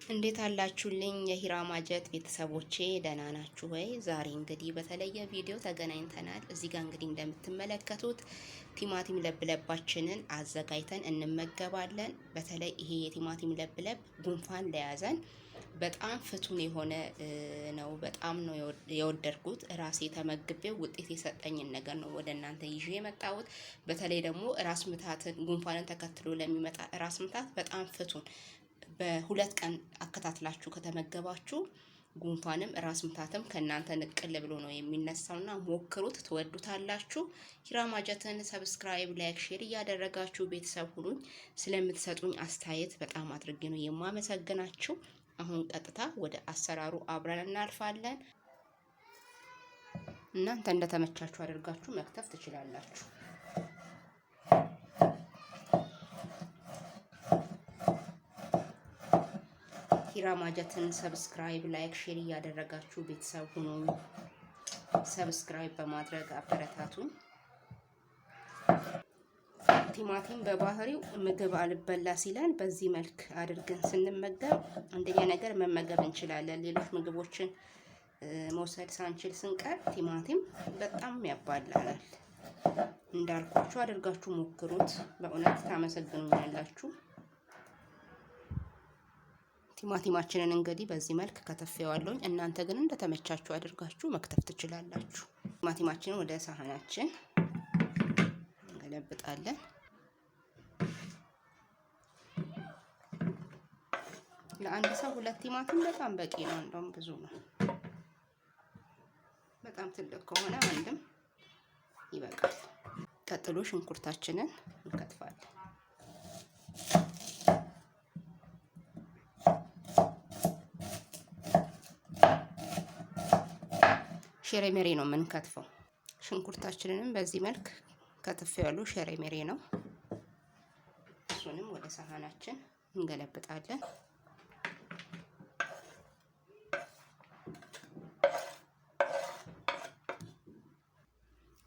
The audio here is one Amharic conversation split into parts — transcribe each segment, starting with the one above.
እንዴት አላችሁልኝ የሂራ ማጀት ቤተሰቦቼ ደህና ናችሁ ወይ? ዛሬ እንግዲህ በተለየ ቪዲዮ ተገናኝተናል። እዚህ ጋር እንግዲህ እንደምትመለከቱት ቲማቲም ለብለባችንን አዘጋጅተን እንመገባለን። በተለይ ይሄ የቲማቲም ለብለብ ጉንፋን ለያዘን በጣም ፍቱን የሆነ ነው። በጣም ነው የወደድኩት። ራሴ ተመግቤው ውጤት የሰጠኝን ነገር ነው ወደ እናንተ ይዤ የመጣሁት። በተለይ ደግሞ ራስ ምታትን ጉንፋንን ተከትሎ ለሚመጣ ራስ ምታት በጣም ፍቱን በሁለት ቀን አከታትላችሁ ከተመገባችሁ ጉንፋንም ራስ ምታትም ከእናንተ ንቅል ብሎ ነው የሚነሳውና ሞክሩት፣ ትወዱታላችሁ። ሂራ ማጀትን ሰብስክራይብ፣ ላይክ፣ ሼር እያደረጋችሁ ቤተሰብ ሁኑኝ። ስለምትሰጡኝ አስተያየት በጣም አድርጌ ነው የማመሰግናችሁ። አሁን ቀጥታ ወደ አሰራሩ አብረን እናልፋለን። እናንተ እንደተመቻችሁ አድርጋችሁ መክተፍ ትችላላችሁ። ሂራ ማጀትን ሰብስክራይብ፣ ላይክ፣ ሼር እያደረጋችሁ ቤተሰብ ሁኑ። ሰብስክራይብ በማድረግ አበረታቱን። ቲማቲም በባህሪው ምግብ አልበላ ሲለን በዚህ መልክ አድርገን ስንመገብ አንደኛ ነገር መመገብ እንችላለን። ሌሎች ምግቦችን መውሰድ ሳንችል ስንቀር ቲማቲም በጣም ያባላናል። እንዳልኳችሁ አድርጋችሁ ሞክሩት። በእውነት ታመሰግኑኛላችሁ። ቲማቲማችንን እንግዲህ በዚህ መልክ ከተፈዋለሁኝ። እናንተ ግን እንደተመቻችሁ አድርጋችሁ መክተፍ ትችላላችሁ። ቲማቲማችንን ወደ ሳህናችን እንገለብጣለን። ለአንድ ሰው 2 ቲማቲም በጣም በቂ ነው። እንደውም ብዙ ነው። በጣም ትልቅ ከሆነ አንድም ይበቃል። ቀጥሎ ሽንኩርታችንን እንከትፋለን። ሸሬሜሬ ነው የምንከትፈው። ሽንኩርታችንንም በዚህ መልክ ከትፌዋለሁ። ሸሬሜሬ ነው። እሱንም ወደ ሳህናችን እንገለብጣለን።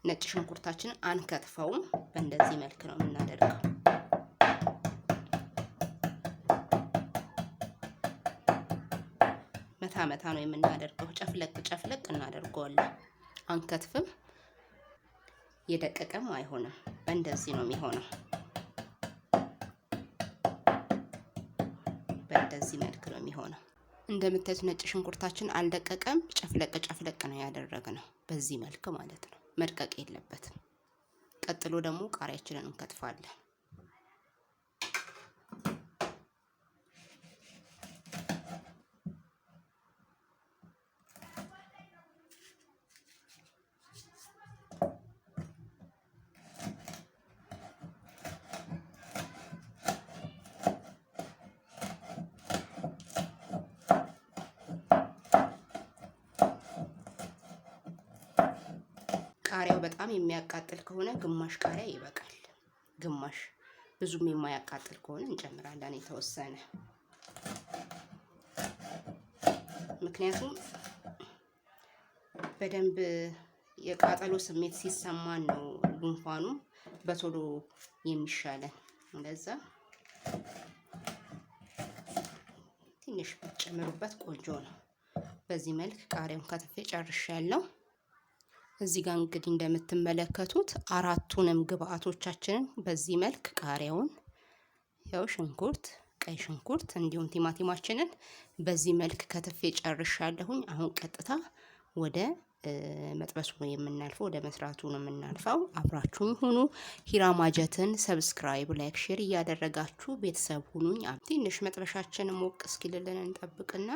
ነጭ ሽንኩርታችንን አንከትፈውም። በእንደዚህ መልክ ነው የምናደርገው። መታ ነው የምናደርገው። ጨፍለቅ እናደርገዋለን። አንከትፍም። የደቀቀም አይሆንም። በእንደዚህ ነው የሚሆነው። በእንደዚህ መልክ ነው የሚሆነው። እንደምታዩት ነጭ ሽንኩርታችን አልደቀቀም። ጨፍለቅ ነው ያደረግነው። በዚህ መልክ ማለት ነው። መድቀቅ የለበትም። ቀጥሎ ደግሞ ቃሪያችንን እንከትፋለን። ቃሪያው በጣም የሚያቃጥል ከሆነ ግማሽ ቃሪያ ይበቃል። ግማሽ ብዙም የማያቃጥል ከሆነ እንጨምራለን የተወሰነ። ምክንያቱም በደንብ የቃጠሎ ስሜት ሲሰማን ነው ጉንፋኑ በቶሎ የሚሻለን። እንደዛ ትንሽ ብትጨምሩበት ቆንጆ ነው። በዚህ መልክ ቃሪያውን ከትፌ ጨርሻለሁ። እዚህ ጋር እንግዲህ እንደምትመለከቱት አራቱንም ግብአቶቻችንን በዚህ መልክ ቃሪያውን፣ ያው ሽንኩርት፣ ቀይ ሽንኩርት እንዲሁም ቲማቲማችንን በዚህ መልክ ከትፌ ጨርሻለሁኝ። አሁን ቀጥታ ወደ መጥበሱ ነው የምናልፈው፣ ወደ መስራቱ ነው የምናልፈው። አብራችሁኝ ሁኑ። ሂራ ማጀትን ሰብስክራይብ፣ ላይክ፣ ሼር እያደረጋችሁ ቤተሰብ ሁኑኝ። ትንሽ መጥበሻችንን ሞቅ እስኪልልን እንጠብቅና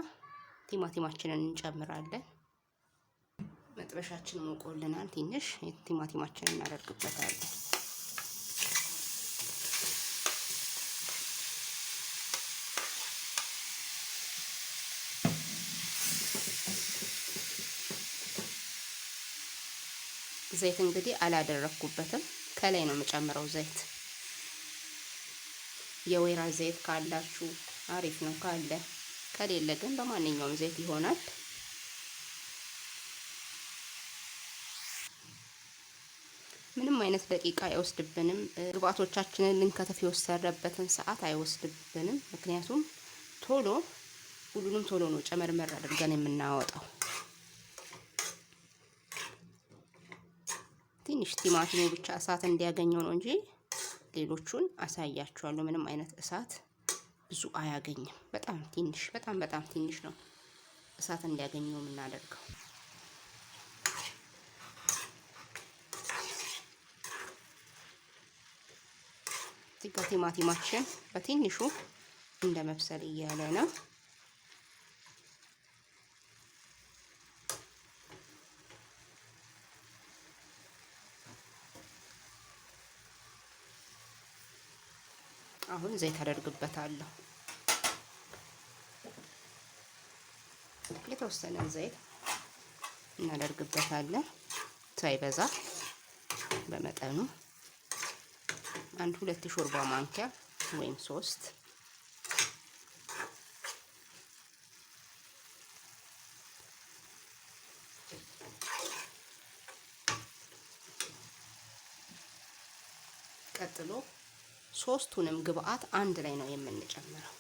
ቲማቲማችንን እንጨምራለን። መጥበሻችን ሞቆልናል። ትንሽ ቲማቲማችንን እናደርግበታለን። ዘይት እንግዲህ አላደረኩበትም። ከላይ ነው የምጨምረው ዘይት። የወይራ ዘይት ካላችሁ አሪፍ ነው፣ ካለ ከሌለ ግን በማንኛውም ዘይት ይሆናል። ምንም አይነት ደቂቃ አይወስድብንም። ግብአቶቻችንን ልንከተፍ የወሰደበትን ሰዓት አይወስድብንም። ምክንያቱም ቶሎ ሁሉንም ቶሎ ነው ጨመርመር አድርገን የምናወጣው። ትንሽ ቲማቲሙ ብቻ እሳት እንዲያገኘው ነው እንጂ ሌሎቹን አሳያችኋለሁ። ምንም አይነት እሳት ብዙ አያገኝም። በጣም ትንሽ በጣም ትንሽ ነው እሳት እንዲያገኘው የምናደርገው። ቲማቲማችን በትንሹ እንደ መብሰል እያለ ነው። አሁን ዘይት አደርግበታለሁ። የተወሰነ ዘይት እናደርግበታለን፣ ሳይበዛ በመጠኑ 1-2 ሾርባ ማንኪያ ወይም 3። ቀጥሎ ሶስቱንም ግብአት አንድ ላይ ነው የምንጨምረው።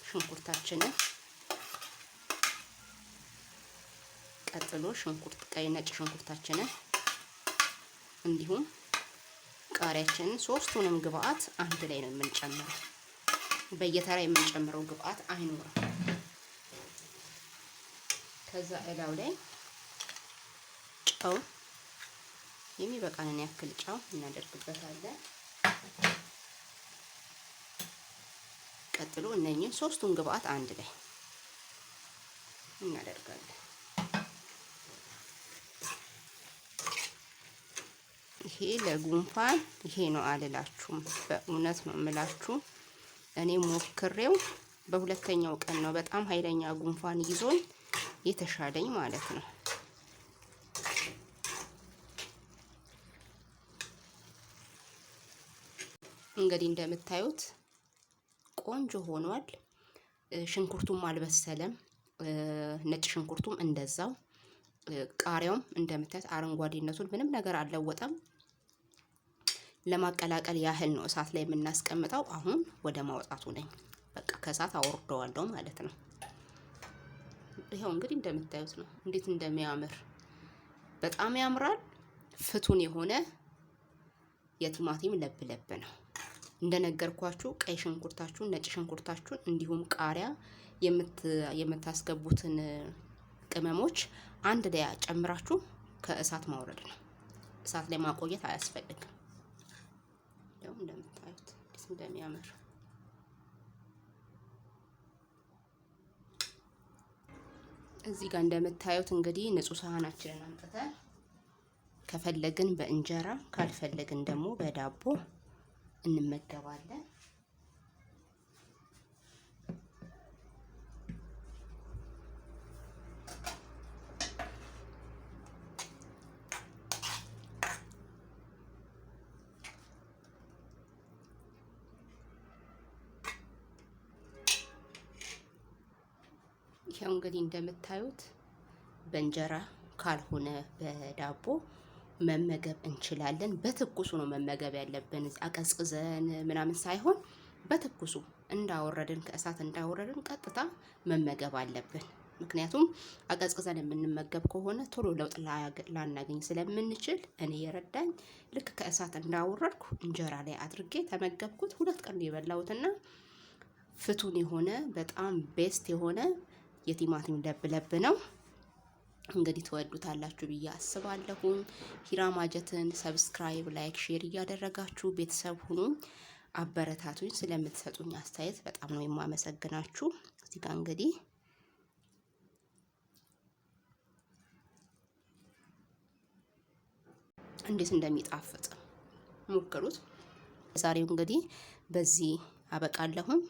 ሽንኩርታችንን፣ ቀጥሎ ቀይ ነጭ ሽንኩርታችንን እንዲሁም ቃሪያችንን፣ ሶስቱንም ግብአት አንድ ላይ ነው የምንጨምረው። በየተራ የምንጨምረው ግብአት አይኖርም። ከዛ እላው ላይ ጨው የሚበቃንን ያክል ጨው እናደርግበታለን። ቀጥሎ እነኚህን ሶስቱን ግብአት አንድ ላይ እናደርጋለን። ይሄ ለጉንፋን ይሄ ነው አልላችሁም፣ በእውነት ነው የምላችሁ። እኔ ሞክሬው በሁለተኛው ቀን ነው በጣም ኃይለኛ ጉንፋን ይዞኝ የተሻለኝ ማለት ነው። እንግዲህ እንደምታዩት ቆንጆ ሆኗል። ሽንኩርቱም አልበሰለም፣ ነጭ ሽንኩርቱም እንደዛው፣ ቃሪያውም እንደምታዩት አረንጓዴነቱን ምንም ነገር አልለወጠም። ለማቀላቀል ያህል ነው እሳት ላይ የምናስቀምጠው። አሁን ወደ ማውጣቱ ነኝ። በቃ ከእሳት አወርደዋለሁ ማለት ነው። ይኸው እንግዲህ እንደምታዩት ነው እንዴት እንደሚያምር፣ በጣም ያምራል። ፍቱን የሆነ የቲማቲም ለብ ነው። እንደነገርኳችሁ ቀይ ሽንኩርታችሁን፣ ነጭ ሽንኩርታችሁን እንዲሁም ቃሪያ የምታስገቡትን ቅመሞች አንድ ላይ ጨምራችሁ ከእሳት ማውረድ ነው። እሳት ላይ ማቆየት አያስፈልግም። ያው እንደምታዩት እንዴት እንደሚያምር እዚህ ጋር እንደምታዩት እንግዲህ ንጹህ ሳህናችንን አምጥተን ከፈለግን በእንጀራ ካልፈለግን ደግሞ በዳቦ እንመገባለን። ይሄው እንግዲህ እንደምታዩት በእንጀራ ካልሆነ በዳቦ መመገብ እንችላለን። በትኩሱ ነው መመገብ ያለብን፣ አቀዝቅዘን ምናምን ሳይሆን በትኩሱ እንዳወረድን ከእሳት እንዳወረድን ቀጥታ መመገብ አለብን። ምክንያቱም አቀዝቅዘን የምንመገብ ከሆነ ቶሎ ለውጥ ላናገኝ ስለምንችል እኔ የረዳኝ ልክ ከእሳት እንዳወረድኩ እንጀራ ላይ አድርጌ ተመገብኩት። 2 ቀን የበላሁትና ፍቱን የሆነ በጣም ቤስት የሆነ የቲማቲም ለብ ነው። እንግዲህ ትወዱታላችሁ ብዬ አስባለሁ። ሂራ ማጀትን ሰብስክራይብ፣ ላይክ፣ ሼር እያደረጋችሁ ቤተሰብ ሁኑ። አበረታቱኝ። ስለምትሰጡኝ አስተያየት በጣም ነው የማመሰግናችሁ። እዚህ ጋር እንግዲህ እንዴት እንደሚጣፍጥ ሞክሩት። ዛሬው እንግዲህ በዚህ አበቃለሁኝ።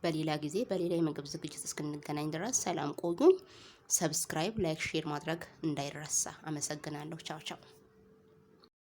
በሌላ ጊዜ በሌላ የምግብ ዝግጅት እስክንገናኝ ድረስ ሰላም ቆዩኝ። ሰብስክራይብ፣ ላይክ፣ ሼር ማድረግ እንዳይረሳ። አመሰግናለሁ። ቻው ቻው።